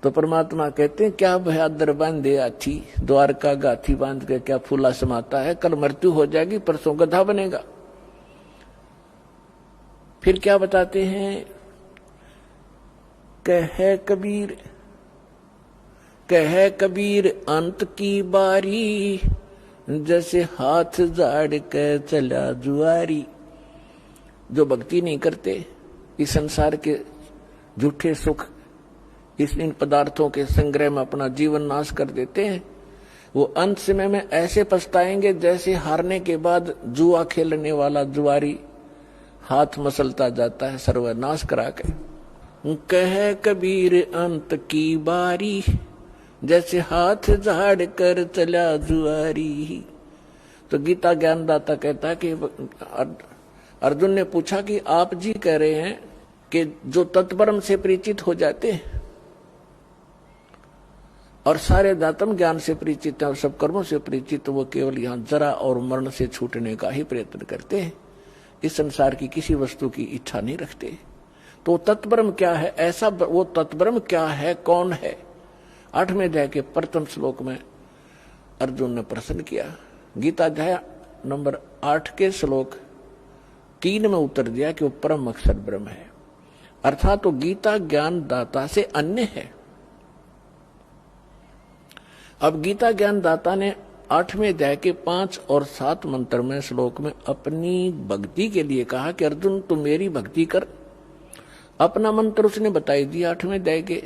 तो परमात्मा कहते हैं क्या भयादर बांधे हाथी, द्वारका गाथी बांध के क्या फूला समाता है, कल मृत्यु हो जाएगी परसों गधा बनेगा। फिर क्या बताते हैं, कहे कबीर अंत की बारी, जैसे हाथ झाड़ के चला जुआरी। जो भक्ति नहीं करते, इस संसार के झूठे सुख, इन पदार्थों के संग्रह में अपना जीवन नाश कर देते हैं, वो अंत समय में ऐसे पछताएंगे जैसे हारने के बाद जुआ खेलने वाला जुआरी हाथ मसलता जाता है सर्वनाश करा के। कहे कबीर अंत की बारी, जैसे हाथ झाड़ कर चला जुआरी। तो गीता ज्ञानदाता कहता है कि अर्जुन ने पूछा कि आप जी कह रहे हैं कि जो तत्परम से परिचित हो जाते हैं और सारे दातम ज्ञान से परिचित है और सब कर्मों से परिचित, वो केवल यहाँ जरा और मरण से छूटने का ही प्रयत्न करते हैं, इस संसार की किसी वस्तु की इच्छा नहीं रखते। तो तत्परम क्या है, ऐसा वो तत्परम क्या है, कौन है? 8वें अध्याय के प्रथम श्लोक में अर्जुन ने प्रश्न किया। गीता अध्याय नंबर 8 के श्लोक 3 में उत्तर दिया कि वो परम अक्षर ब्रह्म है, अर्थात तो गीता ज्ञान दाता से अन्य है। अब गीता ज्ञान दाता ने 8वें अध्याय के 5 और 7 मंत्र में श्लोक में अपनी भक्ति के लिए कहा कि अर्जुन तुम मेरी भक्ति कर। अपना मंत्र उसने बताई दिया 8वें अध्याय के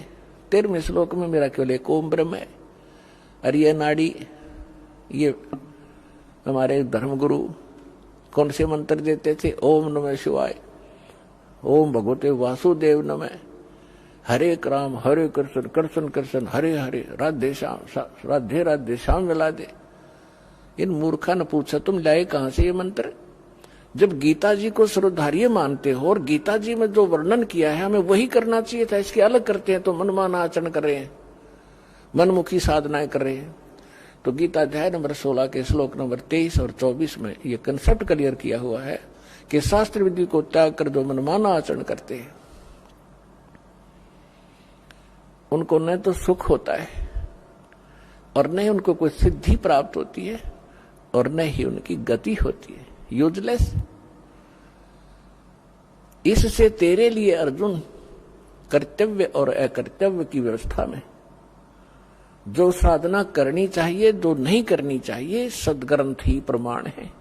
13वें श्लोक में, मेरा केवल एक ओम ब्रह्म है। और ये नाड़ी, ये हमारे धर्मगुरु कौन से मंत्र देते थे, ओम नमः शिवाय, ओम भगवते वासुदेव नमः, हरे राम हरे कृष्ण कृष्ण कृष्ण हरे हरे, राधे श्याम राधे राधे श्याम मिला दे। इन मूर्खा ने पूछा तुम लाए कहां से ये मंत्र? जब गीता जी को सर्वधार्य मानते हो और गीता जी में जो वर्णन किया है हमें वही करना चाहिए था, इसके अलग करते हैं तो मनमाना आचरण कर रहे हैं, मनमुखी साधनाएं कर रहे हैं। तो गीता अध्याय नंबर 16 के श्लोक नंबर 23 और 24 में ये कंसेप्ट क्लियर किया हुआ है कि शास्त्र विधि को त्याग कर जो मनमाना आचरण करते हैं उनको न तो सुख होता है और न ही उनको कोई सिद्धि प्राप्त होती है और न ही उनकी गति होती है, यूजलेस। इससे तेरे लिए अर्जुन कर्तव्य और अकर्तव्य की व्यवस्था में जो साधना करनी चाहिए, जो नहीं करनी चाहिए, सदग्रंथ ही प्रमाण है,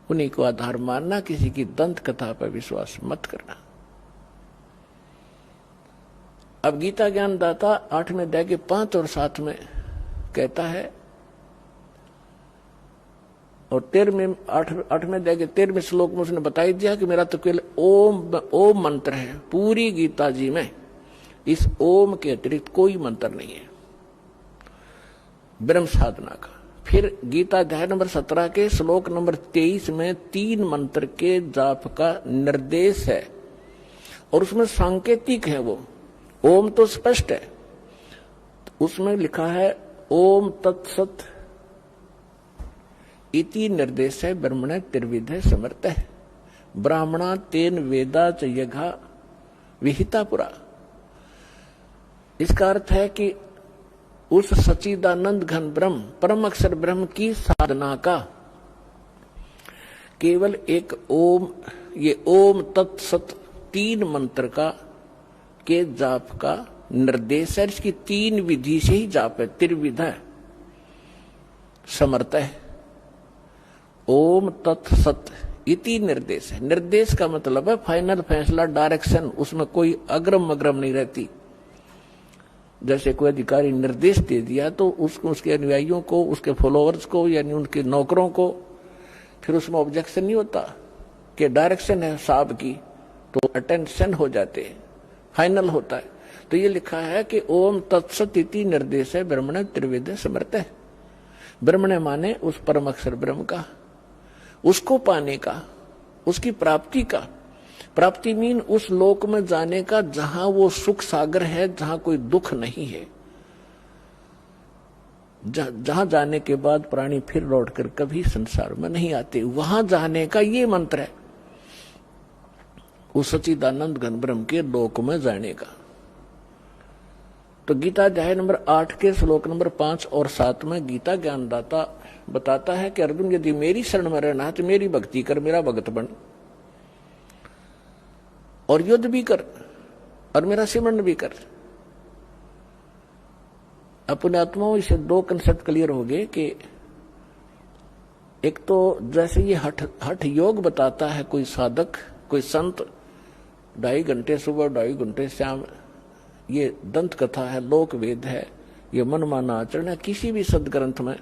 उन्हीं को आधार मानना, किसी की दंत कथा पर विश्वास मत करना। अब गीता ज्ञान दाता 8वें अध्याय के 5 और 7 में कहता है और 8वें अध्याय के 13वें श्लोक में उसने बताई दिया कि मेरा तो केवल ओम मंत्र है। पूरी गीता जी में इस ओम के अतिरिक्त कोई मंत्र नहीं है ब्रह्म साधना का। फिर गीता अध्याय नंबर 17 के श्लोक नंबर 23 में 3 मंत्र के जाप का निर्देश है और उसमें सांकेतिक है। वो ओम तो स्पष्ट है, उसमें लिखा है ओम तत्सत इति निर्देश है ब्रह्मण त्रिविध समर्थ है, ब्राह्मणा तेन वेदा च यघा विहिता पुरा। इसका अर्थ है कि उस सच्चिदानंद घन ब्रह्म परम अक्षर ब्रह्म की साधना का केवल एक ओम, ये ओम तत्सत 3 मंत्र का के जाप का निर्देश है। इसकी 3 विधि से ही जाप है, त्रिविध समर्थ है। ओम तत्सत इति निर्देश है। निर्देश का मतलब है फाइनल फैसला, डायरेक्शन, उसमें कोई अग्रम अग्रम नहीं रहती। जैसे कोई अधिकारी निर्देश दे दिया तो उसको, उसके अनुयायियों को, उसके फॉलोअर्स को यानी उनके नौकरों को फिर उसमें ऑब्जेक्शन नहीं होता कि डायरेक्शन है साहब की, तो अटेंशन हो जाते हैं, फाइनल होता है। तो ये लिखा है कि ओम तत्सत इति निर्देश है ब्रह्मण त्रिवेद समर्थ है। ब्रह्मण माने उस परम अक्षर ब्रह्म का, उसको पाने का, उसकी प्राप्ति का। प्राप्ति मीन उस लोक में जाने का जहां वो सुख सागर है, जहां कोई दुख नहीं है, जहां जाने के बाद प्राणी फिर लौटकर कभी संसार में नहीं आते, वहां जाने का ये मंत्र है, उस सच्चिदानंद घन ब्रह्म के लोक में जाने का। तो गीता अध्याय नंबर 8 के श्लोक नंबर 5 और 7 में गीता ज्ञानदाता बताता है कि अर्जुन यदि मेरी शरण में रहना है तो मेरी भक्ति कर, मेरा भक्त बन, और युद्ध भी कर और मेरा सिमरन भी कर। अपने आत्माओं से दो कंसेप्ट क्लियर हो गए कि एक तो जैसे ये हठ योग बताता है कोई साधक, कोई संत, 2.5 घंटे सुबह 2.5 घंटे शाम, ये दंत कथा है, लोक वेद है, ये मनमाना आचरण है। किसी भी सदग्रंथ में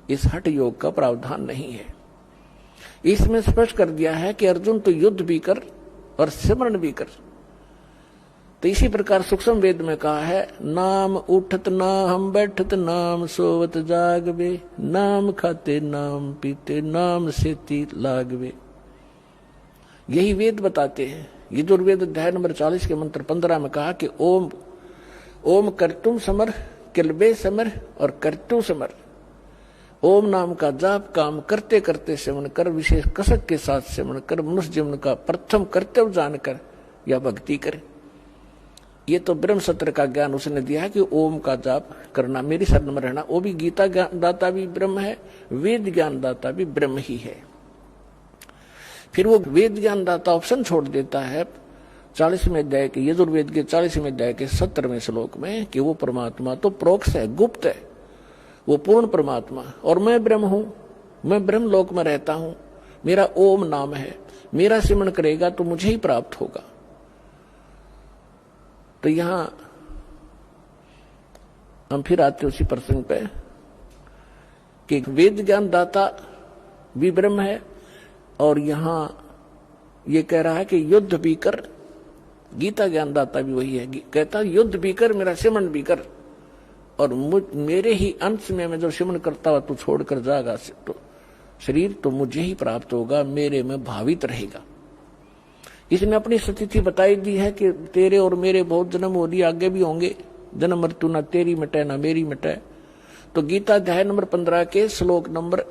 इस हठ योग का प्रावधान नहीं है। इसमें स्पष्ट कर दिया है कि अर्जुन तो युद्ध भी कर और सिमरन भी कर। तो इसी प्रकार सूक्ष्म वेद में कहा है, नाम उठत ना हम बैठत, नाम सोवत जागवे, नाम खाते नाम पीते, नाम सेती लागवे। यही वेद बताते हैं। यजुर्वेद अध्याय नंबर 40 के मंत्र 15 में कहा कि ओम ओम कर्तुम समर, किलबे समर और कर्तु समर। ओम नाम का जाप काम करते करते सेवन कर, विशेष कसक के साथ सेवन कर, मनुष्य जीवन का प्रथम कर्तव्य जानकर या भक्ति करे। ये तो ब्रह्म सत्र का ज्ञान उसने दिया है कि ओम का जाप करना, मेरी शरण में रहना। वो भी गीता ज्ञानदाता भी ब्रह्म है, वेद ज्ञानदाता भी ब्रह्म ही है। फिर वो वेद ज्ञानदाता ऑप्शन छोड़ देता है 40वें अध्याय के, यजुर्वेद के 40वें अध्याय के 17वें श्लोक में कि वो परमात्मा तो प्रोक्ष है, गुप्त है, वो पूर्ण परमात्मा, और मैं ब्रह्म हूं, मैं ब्रह्म लोक में रहता हूं, मेरा ओम नाम है, मेरा सिमरन करेगा तो मुझे ही प्राप्त होगा। तो यहां हम फिर आते उसी प्रसंग पे कि वेद ज्ञानदाता भी ब्रह्म है, और यहां ये कह रहा है कि युद्ध भी कर। गीता ज्ञानदाता भी वही है, कहता युद्ध भी कर, मेरा सिमरन भी कर, और मेरे ही अंश में मैं जो सिमरन करता हुआ तू छोड़कर जाएगा तो शरीर, तो मुझे ही प्राप्त होगा, मेरे में भावित रहेगा। इसने अपनी स्थिति बताई दी है कि तेरे और मेरे बहुत जन्म हो लिए, आगे भी होंगे, जन्म मृत्यु ना तेरी मिटे ना मेरी मिटे। तो गीता अध्याय नंबर 15 के श्लोक नंबर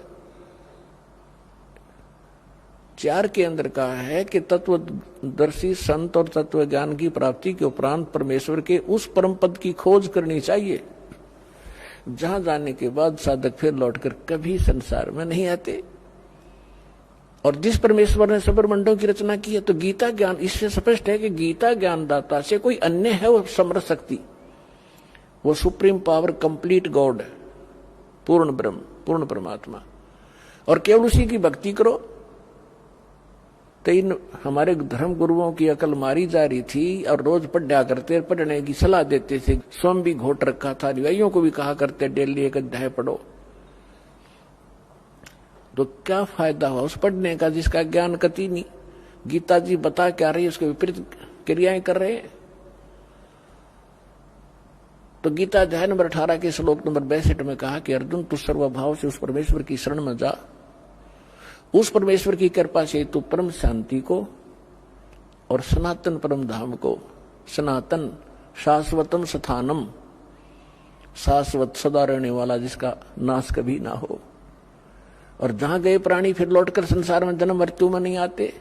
4 के अंदर कहा है कि तत्वदर्शी संत और तत्व ज्ञान की प्राप्ति के उपरांत परमेश्वर के उस परम पद की खोज करनी चाहिए जहां जाने के बाद साधक फिर लौटकर कभी संसार में नहीं आते। और जिस परमेश्वर ने सबरमंडों की रचना की है, तो गीता ज्ञान, इससे स्पष्ट है कि गीता ज्ञानदाता से कोई अन्य है वो समर्थ शक्ति, वो सुप्रीम पावर, कंप्लीट गॉड, पूर्ण ब्रह्म, पूर्ण परमात्मा, और केवल उसी की भक्ति करो। तो इन हमारे धर्म गुरुओं की अकल मारी जा रही थी और रोज पढ़ा करते, पढ़ने की सलाह देते थे, स्वयं भी घोट रखा था, अनुयायियों को भी कहा करते डेली एक अध्याय पढ़ो। तो क्या फायदा हुआ उस पढ़ने का जिसका ज्ञान कति नहीं। गीता जी बता क्या रही है, उसके विपरीत क्रियाएं कर रहे हैं। तो गीता अध्याय नंबर 18 के श्लोक नंबर 62 में कहा कि अर्जुन तू सर्वभाव से उस परमेश्वर की शरण में जा, उस परमेश्वर की कृपा से तू परम शांति को और सनातन परम धाम को, सनातन शाश्वतम स्थानम, शाश्वत सदा रहने वाला जिसका नाश कभी ना हो, और जहां गए प्राणी फिर लौटकर संसार में जन्म मृत्यु में नहीं आते,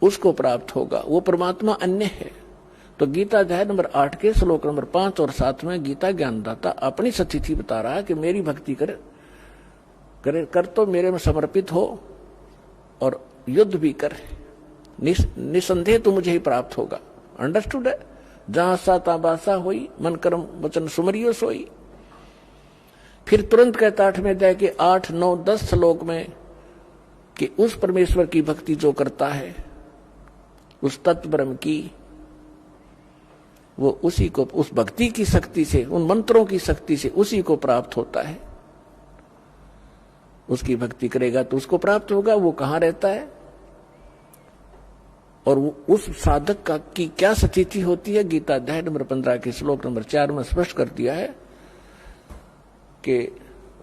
उसको प्राप्त होगा। वो परमात्मा अन्य है। तो गीता अध्याय नंबर 8 के श्लोक नंबर 5 और 7 में गीता ज्ञानदाता अपनी स्थिति बता रहा है कि मेरी भक्ति कर तो मेरे में समर्पित हो और युद्ध भी कर, निसंदेह तो मुझे ही प्राप्त होगा। अंडरस्टूड है? जहां साता बासा होई, मन कर्म वचन सुमरियो सोई। फिर तुरंत कहता 8वें अध्याय के 8, 9, 10 श्लोक में कि उस परमेश्वर की भक्ति जो करता है, उस तत्व ब्रह्म की, वो उसी को, उस भक्ति की शक्ति से, उन मंत्रों की शक्ति से उसी को प्राप्त होता है। उसकी भक्ति करेगा तो उसको प्राप्त होगा। वो कहां रहता है और उस साधक की क्या स्थिति होती है, गीता अध्याय नंबर 15 के श्लोक नंबर 4 में स्पष्ट कर दिया है कि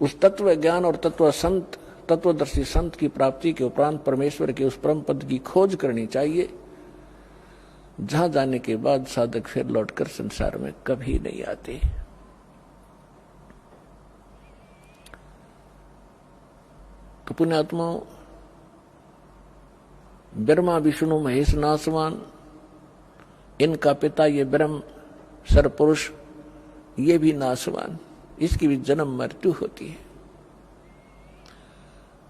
उस तत्व ज्ञान और तत्वदर्शी संत की प्राप्ति के उपरांत परमेश्वर के उस परम पद की खोज करनी चाहिए जहां जाने के बाद साधक फिर लौटकर संसार में कभी नहीं आते। तो पुण्यात्माओं, ब्रह्मा विष्णु महेश नासवान, इनका पिता ये ब्रह्म सरपुरुष ये भी नाशवान, इसकी भी जन्म मृत्यु होती है।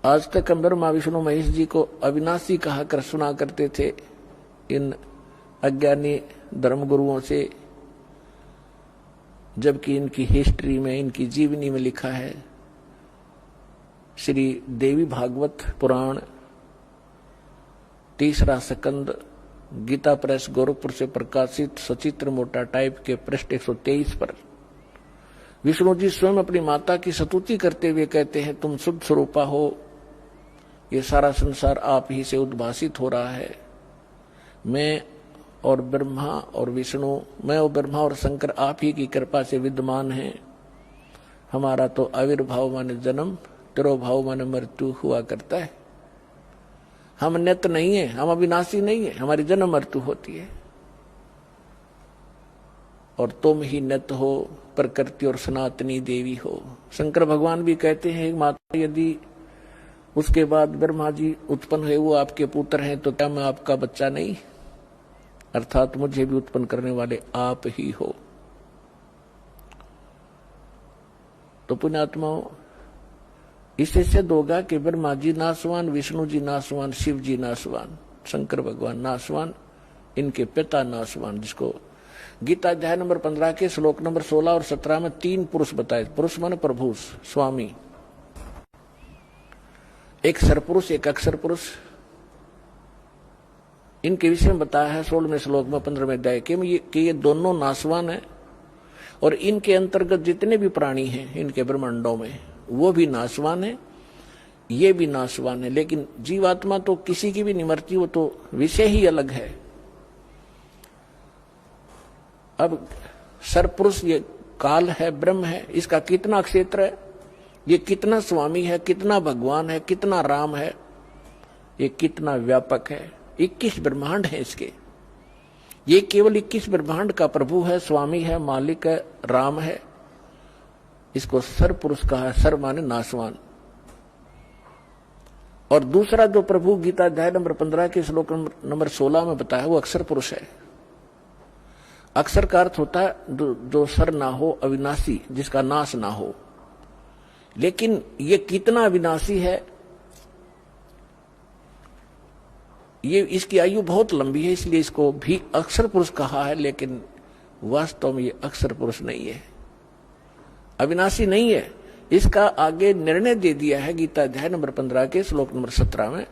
आज तक हम ब्रह्मा विष्णु महेश जी को अविनाशी कहा कर सुना करते थे इन अज्ञानी धर्मगुरुओं से, जबकि इनकी हिस्ट्री में, इनकी जीवनी में लिखा है, श्री देवी भागवत पुराण 3रा स्कंद, गीता प्रेस गोरखपुर से प्रकाशित सचित्र मोटा टाइप के पृष्ठ 123 पर विष्णु जी स्वयं अपनी माता की स्तुति करते हुए कहते हैं, तुम शुद्ध स्वरूपा हो, ये सारा संसार आप ही से उद्भासित हो रहा है। मैं और ब्रह्मा और विष्णु, मैं और ब्रह्मा और शंकर आप ही की कृपा से विद्यमान हैं। हमारा तो आविर्भाव माने जन्म, तिरोभाव माने मृत्यु हुआ करता है। हम नित्य नहीं है, हम अविनाशी नहीं है, हमारी जन्म मृत्यु होती है। और तुम ही नित्य हो, प्रकृति और सनातनी देवी हो। शंकर भगवान भी कहते हैं, माता यदि उसके बाद ब्रह्मा जी उत्पन्न हुए वो आपके पुत्र हैं, तो क्या मैं आपका बच्चा नहीं? अर्थात मुझे भी उत्पन्न करने वाले आप ही हो। तो पुण्यात्माओं, इससे सिद्ध होगा कि ब्रह्मा जी नाशवान, विष्णु जी नाशवान, शिव जी नाशवान, शंकर भगवान नाशवान, इनके पिता नाशवान, जिसको गीता अध्याय नंबर 15 के श्लोक नंबर 16 और 17 में 3 पुरुष बताए। पुरुष माने प्रभु, स्वामी, एक सरपुरुष, एक अक्षर पुरुष। इनके विषय में बताया है 16वें श्लोक में 15वें अध्याय कि ये दोनों नाशवान है, और इनके अंतर्गत जितने भी प्राणी हैं इनके ब्रह्मांडों में, वो भी नाशवान है, ये भी नाशवान है। लेकिन जीवात्मा तो किसी की भी नहीं मरती, वो तो विषय ही अलग है। अब सरपुरुष ये काल है, ब्रह्म है, इसका कितना क्षेत्र है, ये कितना स्वामी है, कितना भगवान है, कितना राम है, ये कितना व्यापक है। 21 ब्रह्मांड है इसके। ये केवल 21 ब्रह्मांड का प्रभु है, स्वामी है, मालिक है, राम है। इसको सर पुरुष कहा है। सर माने नाशवान। और दूसरा जो प्रभु गीता अध्याय नंबर 15 के श्लोक नंबर 16 में बताया, वो अक्षर पुरुष है। अक्षर का अर्थ होता है जो सर ना हो, अविनाशी, जिसका नाश ना हो। लेकिन ये कितना अविनाशी है, ये इसकी आयु बहुत लंबी है, इसलिए इसको भी अक्षर पुरुष कहा है। लेकिन वास्तव में ये अक्षर पुरुष नहीं है, अविनाशी नहीं है। इसका आगे निर्णय दे दिया है गीता अध्याय नंबर 15 के श्लोक नंबर 17 में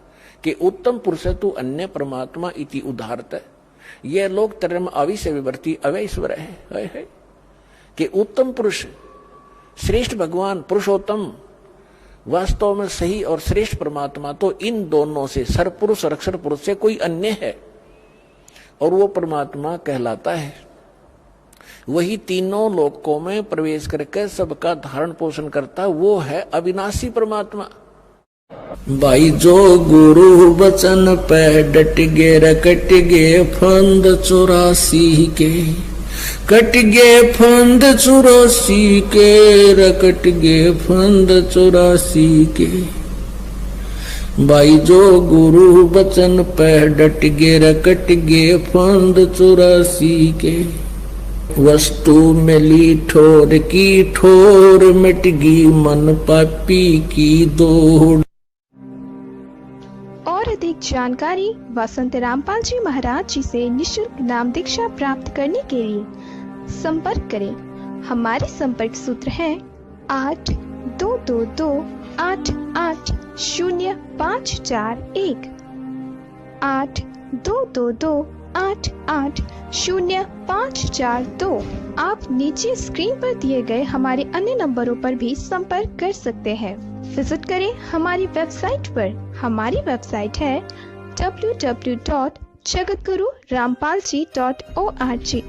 कि उत्तम पुरुष तु अन्य परमात्मा इति उदाहरत। यह लोक तरम अविश्य विवर्ती अवैश्वर है कि उत्तम पुरुष, श्रेष्ठ भगवान, पुरुषोत्तम, वास्तव में सही और श्रेष्ठ परमात्मा तो इन दोनों से, सरपुरुष और अक्षर पुरुष से कोई अन्य है, और वो परमात्मा कहलाता है। वही तीनों लोकों में प्रवेश करके सबका धारण पोषण करता, वो है अविनाशी परमात्मा। भाई जो गुरु वचन पे डट गे, रकट गे फंद 84 के, कट गे फंद 84 के, रकट गे फंद 84 के। भाई जो गुरु वचन पे डट गे, रकट गे फंद 84 के। वस्तु मिली ठोर की ठोर, मिट गई मन पापी की दौड़। और अधिक जानकारी वसंत रामपाल जी महाराज जी से निशुल्क नाम दीक्षा प्राप्त करने के लिए संपर्क करें। हमारे संपर्क सूत्र हैं 8222880541, 8222880542। आप नीचे स्क्रीन पर दिए गए हमारे अन्य नंबरों पर भी संपर्क कर सकते हैं। विजिट करें हमारी वेबसाइट पर। हमारी वेबसाइट है www.jagatgururampalji.org।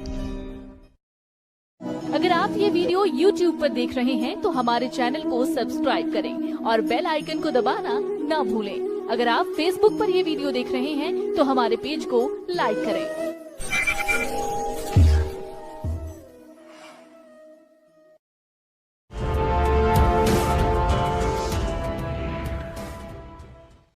अगर आप ये वीडियो YouTube पर देख रहे हैं तो हमारे चैनल को सब्सक्राइब करें और बेल आइकन को दबाना ना भूलें। अगर आप Facebook पर ये वीडियो देख रहे हैं तो हमारे पेज को लाइक करें।